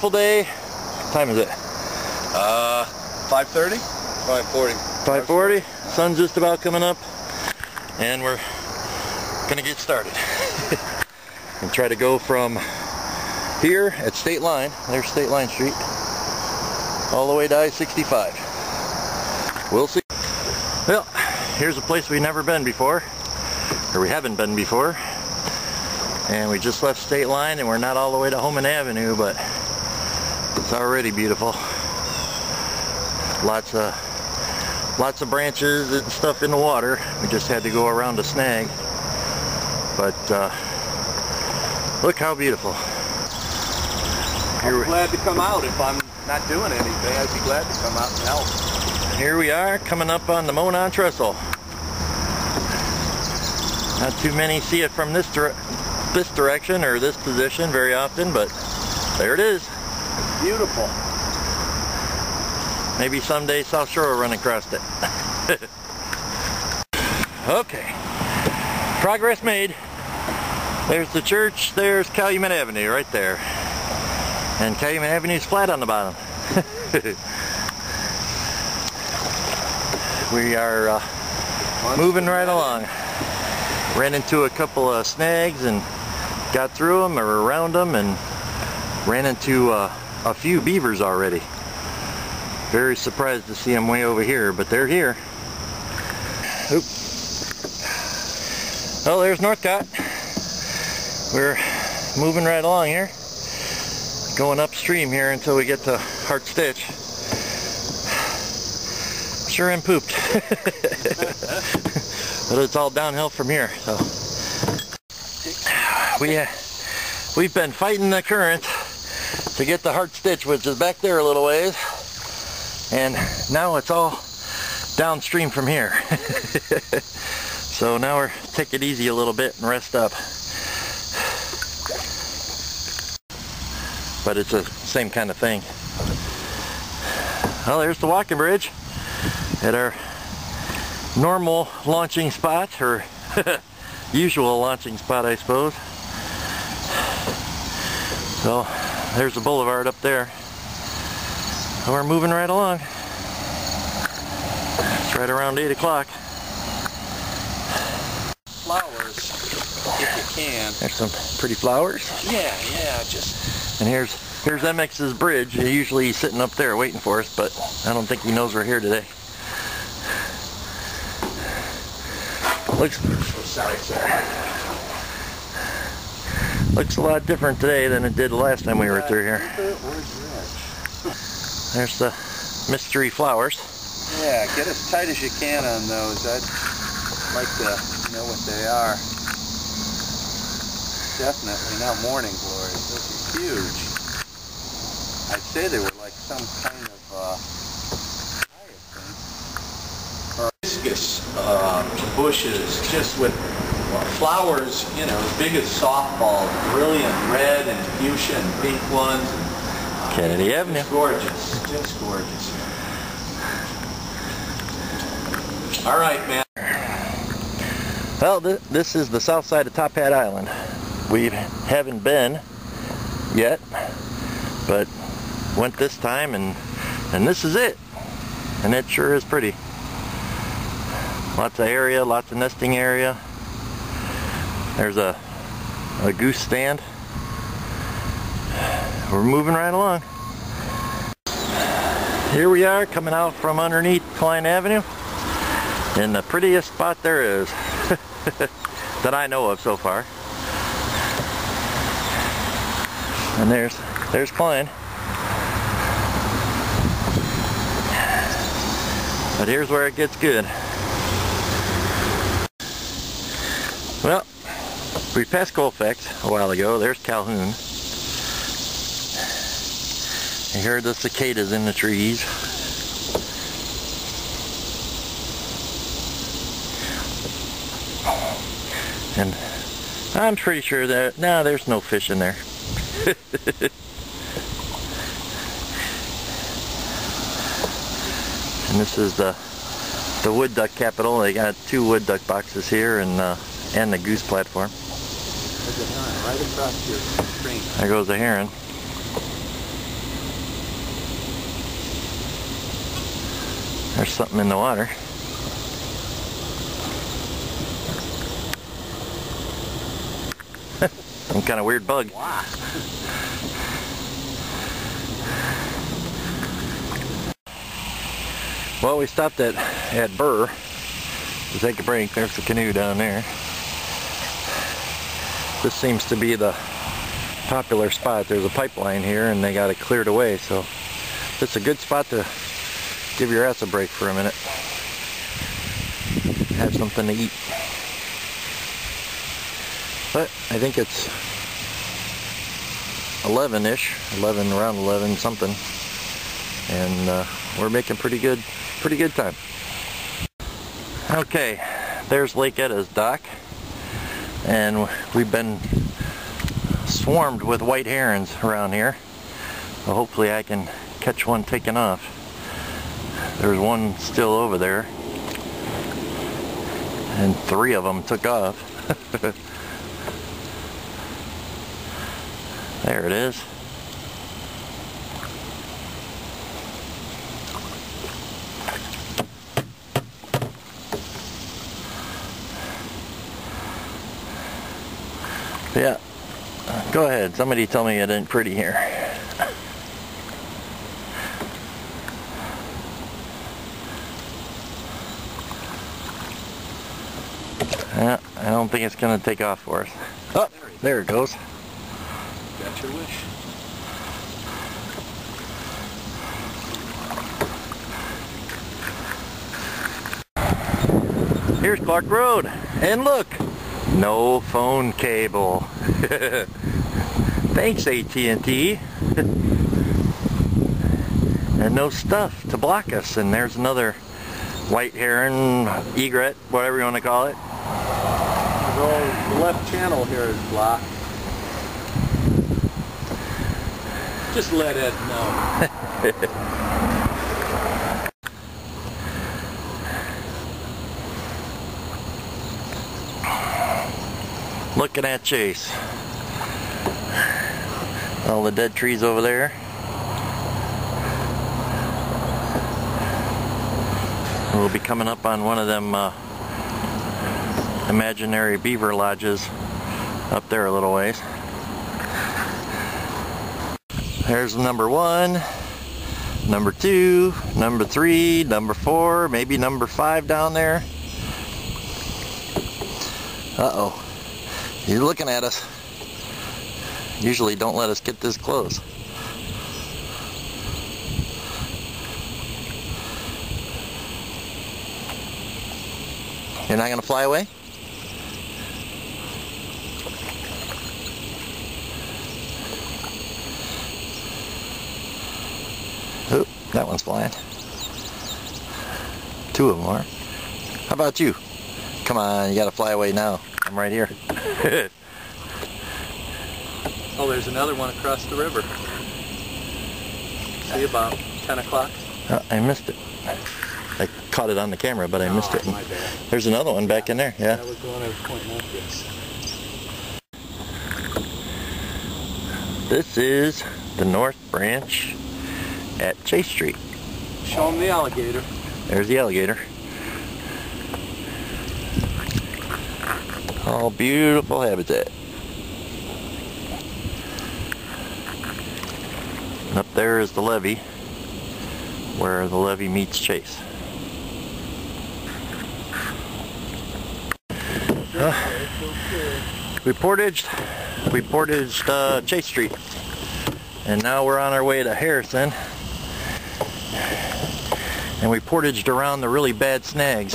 beautiful day. What time is it? 5:30? 5:40. 5:40. Sun's just about coming up, and we're gonna get started. And try to go from here at State Line, there's State Line Street, all the way to I-65. We'll see. Well, here's a place we've never been before, or we haven't been before, and we just left State Line, and we're not all the way to Homan Avenue, but it's already beautiful. Lots of branches and stuff in the water. We just had to go around a snag, but look how beautiful. I'm glad to come out. If I'm not doing anything, I'd be glad to come out and help. Here we are, coming up on the Monon Trestle. Not too many see it from this direction or this position very often, but there it is. It's beautiful. Maybe someday South Shore will run across it. Okay, progress made. There's the church, there's Calumet Avenue right there. And Calumet Avenue is flat on the bottom. We are moving right along. Ran into a couple of snags and got through them or around them, and ran into a few beavers already. Very surprised to see them way over here, but they're here. Oop. Oh, there's Northcott. We're moving right along here, going upstream here until we get to Heart Stitch. Sure am pooped. But it's all downhill from here. So we've been fighting the current to get to Heart Stitch, which is back there a little ways, and now it's all downstream from here. So now we're take it easy a little bit and rest up. But it's the same kind of thing. Well, there's the walking bridge at our normal launching spot, or usual launching spot, I suppose. So there's the boulevard up there. So we're moving right along. It's right around 8 o'clock. Flowers, if you can. There's some pretty flowers. Yeah, just. And here's MX's bridge. Usually he's sitting up there waiting for us, but I don't think he knows we're here today. Looks a lot different today than it did the last time we were through here. There's the mystery flowers. Yeah, get as tight as you can on those. I'd like to know what they are. Definitely not morning glories. Those are huge. I'd say they were like some kind of hibiscus bushes, just with flowers, you know, as big as softballs, brilliant red and fuchsia and pink ones. Kennedy Avenue. It's gorgeous, just gorgeous. All right, man. Well, this is the south side of Top Hat Island. We haven't been yet, but went this time, and this is it. And it sure is pretty. Lots of area, lots of nesting area. There's a goose stand. We're moving right along. Here we are, coming out from underneath Klein Avenue, in the prettiest spot there is that I know of so far. And there's Klein. But here's where it gets good. Well, we passed Colfax a while ago. There's Calhoun. You hear the cicadas in the trees. And I'm pretty sure that, there's no fish in there. And this is the wood duck capital. They got 2 wood duck boxes here, and the goose platform. There's a heron right across your screen. There goes a heron. There's something in the water. Some kind of weird bug. Wow. Well, we stopped at Burr to take a break. There's the canoe down there. This seems to be the popular spot. There's a pipeline here and they got it cleared away, so it's a good spot to give your ass a break for a minute. Have something to eat. But I think it's 11-ish, around 11 something, and we're making pretty good time. Okay, there's Lake Etta's dock, and we've been swarmed with white herons around here. So hopefully I can catch one taking off. There's one still over there, and 3 of them took off. There it is. Yeah, go ahead. Somebody tell me it ain't pretty here. Yeah, I don't think it's going to take off for us. Oh, there it goes. Got your wish. Here's Clark Road, and look, no phone cable. Thanks, AT&T. And no stuff to block us. And there's another white heron, egret, whatever you want to call it. The left channel here is blocked. Just let Ed know. Looking at Chase. All the dead trees over there. We'll be coming up on one of them imaginary beaver lodges up there a little ways. There's number 1, number 2, number 3, number 4, maybe number 5 down there. Uh-oh. He's looking at us. Usually don't let us get this close. You're not going to fly away? Oh, that one's flying. 2 of them are. How about you? Come on, you got to fly away now. I'm right here. Oh, there's another one across the river. See, about 10 o'clock. Oh, I missed it. I caught it on the camera, but I missed it. My bad. There's another one back in there, yeah. That was the one I was pointing out, yes. This is the North Branch at Chase Street. Show them the alligator. There's the alligator. All beautiful habitat. And up there is the levee, where the levee meets Chase. We portaged Chase Street, and now we're on our way to Harrison, and we portaged around the really bad snags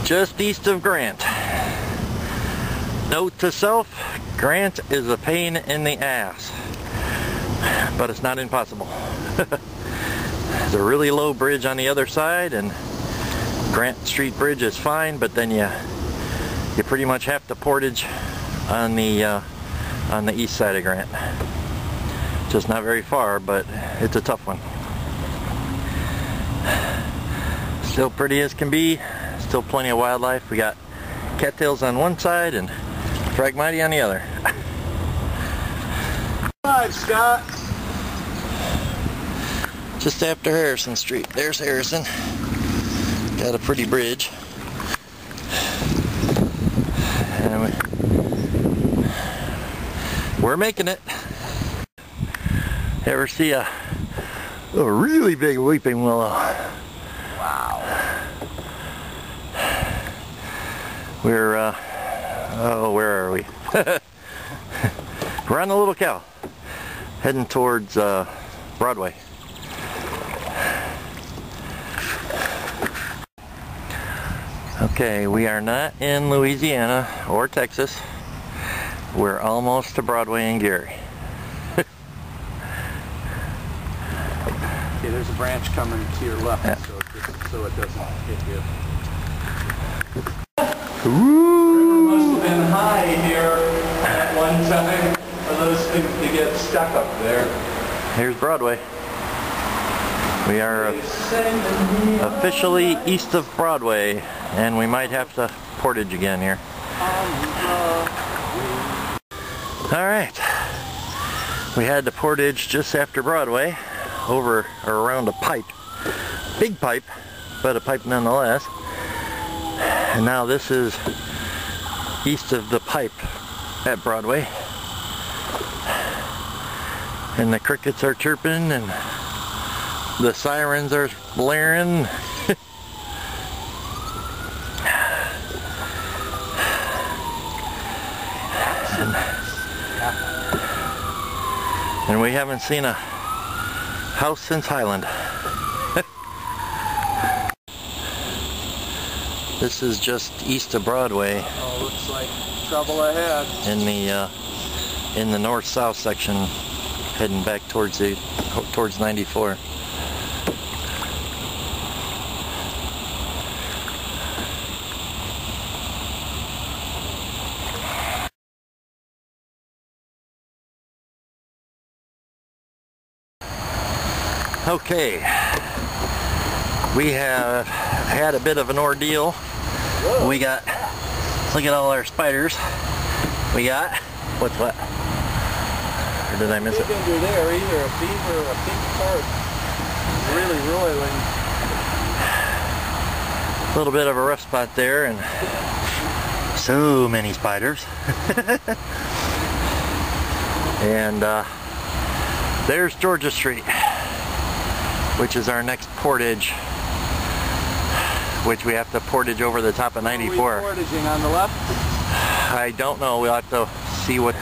just east of Grant. Note to self, Grant is a pain in the ass, but it's not impossible. There's a really low bridge on the other side, and Grant Street Bridge is fine, but then you pretty much have to portage on the east side of Grant. Just not very far, but it's a tough one. Still pretty as can be. Still plenty of wildlife. We got cattails on one side and Phragmite on the other. Hi, Scott. Just after Harrison Street. There's Harrison. Got a pretty bridge. And we're making it. Ever see a really big weeping willow? Wow. We're, oh, where are we? We're on the Little Cal, heading towards Broadway. Okay, we are not in Louisiana or Texas. We're almost to Broadway and Gary. Okay, there's a branch coming to your left, yeah. so it doesn't hit you. Ooh. River must have been high here at one time for those things to get stuck up there. Here's Broadway. We are officially east of Broadway, and we might have to portage again here. Alright. We had to portage just after Broadway, over or around a pipe. Big pipe, but a pipe nonetheless. And now this is east of the pipe at Broadway. And the crickets are chirping and the sirens are blaring. And we haven't seen a house since Highland. This is just east of Broadway. Oh, looks like trouble ahead. In the north-south section, heading back towards 94. Okay, we have had a bit of an ordeal. Whoa. We got, look at all our spiders. We got, what's what? Or did I miss it? Under there, either a beaver or a pink carp. Really roiling. A little bit of a rough spot there, and so many spiders. And there's Georgia Street, which is our next portage, which we have to portage over the top of 94. Are we portaging on the left? I don't know. We'll have to see what...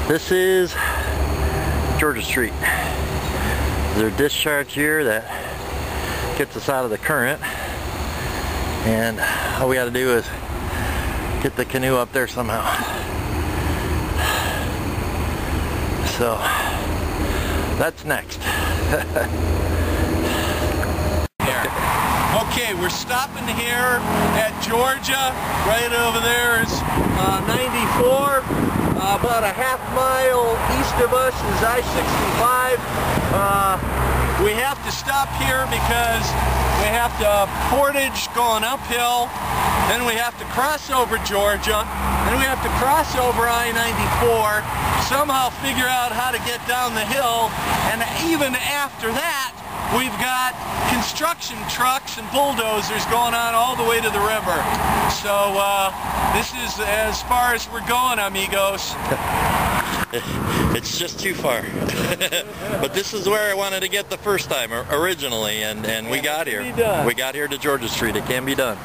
This is Georgia Street. There's a discharge here that gets us out of the current, and all we got to do is get the canoe up there somehow. So that's next. Okay, we're stopping here at Georgia. Right over there is 94. About a half mile east of us is I-65. We have to stop here because we have to portage going uphill. Then we have to cross over Georgia. Then we have to cross over I-94. Somehow figure out how to get down the hill. And even after that, we've got construction trucks and bulldozers going on all the way to the river. So this is as far as we're going, amigos. It's just too far. But this is where I wanted to get the first time originally, and we got here. We got here to Georgia Street. It can be done.